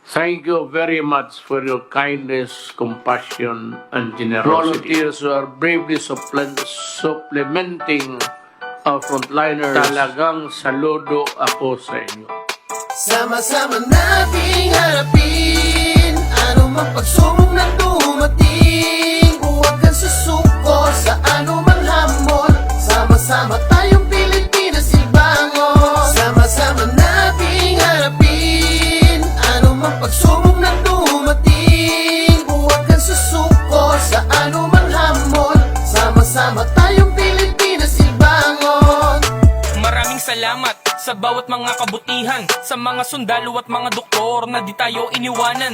Thank you very much for your kindness, compassion, and generosity. Volunteers who are bravely supplementing our frontliners. Talagang saludo ako sa inyo. Sama-sama nating harapin anumang pagsubok na dumating. Huwag kang susuko sa anumang hamon. Sama-sama tayong Pilipinas ibangon. Sama-sama nating harapin anumang pagsubok na dumating. Huwag kang susuko sa anumang hamon. Sama-sama tayong Pilipinas ibangon. Maraming salamat sa bawat mga kabutihan, sa mga sundalo at mga doktor na di tayo iniwanan.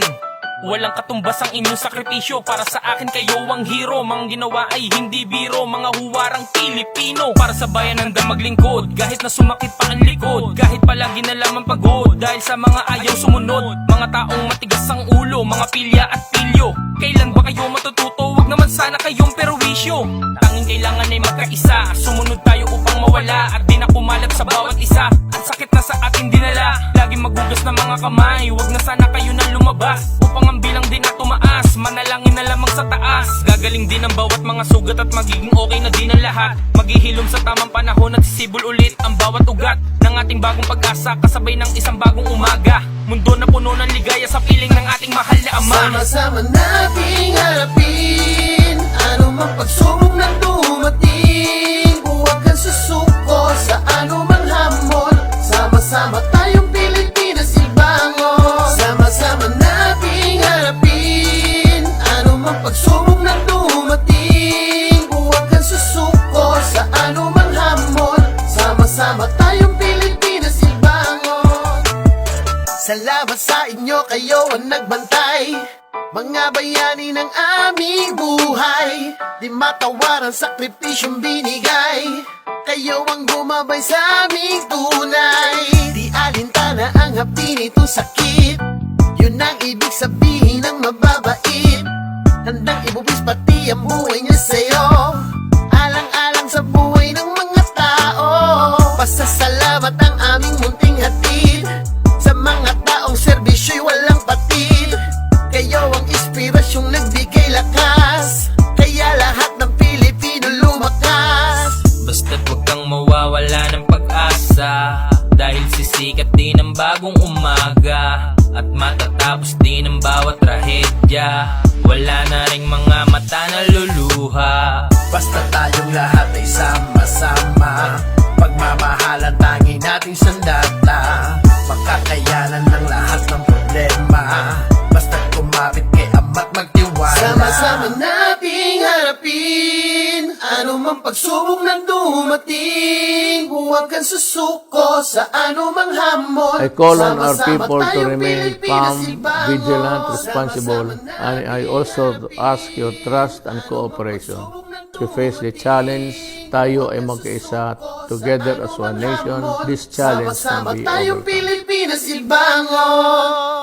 Walang katumbas ang inyong sakripisyo, para sa akin kayo ang hero. Mga ginawa ay hindi biro, mga huwarang Pilipino. Para sa bayan handa maglingkod, kahit na sumakit pa ang likod, kahit palagi na lamang pagod, dahil sa mga ayaw sumunod. Mga taong matigas ang ulo, mga pilya at pilyo. Kailan ba kayo matututo? Wag naman sana kayong perwisyo. Tanging kailangan ay magkaisa, sumunod tayo upang mawala, at di na kumalat sa bawat isa. Ang sakit na sa ating dinala, lagi magugas na mga kamay. Wag na sana kayo na lumabas, upang ang bilang din na tumaas. Manalangin na lamang sa taas, gagaling din ang bawat mga sugat, at magiging okay na din ang lahat. Maghihilom sa tamang panahon at sisibol ulit ang bawat ugat ng ating bagong pag-asa, kasabay ng isang bagong umaga. Mundo na puno ng ligaya sa piling ng ating mahal na Ama. Sama-sama nating harapin anumang pagsubok na dumating. Huwag kang susuko sa anumang hamon. Sama-sama tayong Pilipinas ibangon. Sama-sama nating harapin anumang pagsubok na dumating. Huwag kang susuko sa anumang hamon. Sama-sama tayong Pilipinas ibangon. Salamat sa inyo, kayo ang nagbantay, mga bayani ng aming buhay. Di matawaran sakripisyong binigay, kayo ang gumabay sa aming tunay. Di alintana ang hapdi nitong sakit, yun ang ibig sabihin ng mababait. Handang ibubis pati ang buhay niya sa'yo, alang-alang sa buhay ng mga tao. Pasasalamat ang aming munting hatid sa mga taong serbisyo'y walang patid. Kayo ang inspirasyong nagbigay lakas, kaya lahat ng Pilipino lumakas. Basta't huwag kang mawawala ng pag-asa, dahil sisikat din ang bagong umaga, at matatapos din ang bawat trahedya. Wala na ring mga mata na luluha. Basta tayong lahat ay sama-sama, pagmamahalan tangi nating sandata. Makakayanan ng lahat ng problema, basta kumapit kay Ama't magtiwala. Sama-sama nating harapin anumang pagsubok na dumating. Huwag kang susuko sa anumang hamon. I call on our Sama-sama people to tayong remain Pilipinas calm, ibangon. vigilant, responsible, Sama-sama and I also ask your trust and cooperation. To face the challenge, tayo ay magkaisa, together as one nation. This challenge can Sama-sama be tayong overcome. Pilipinas ibangon.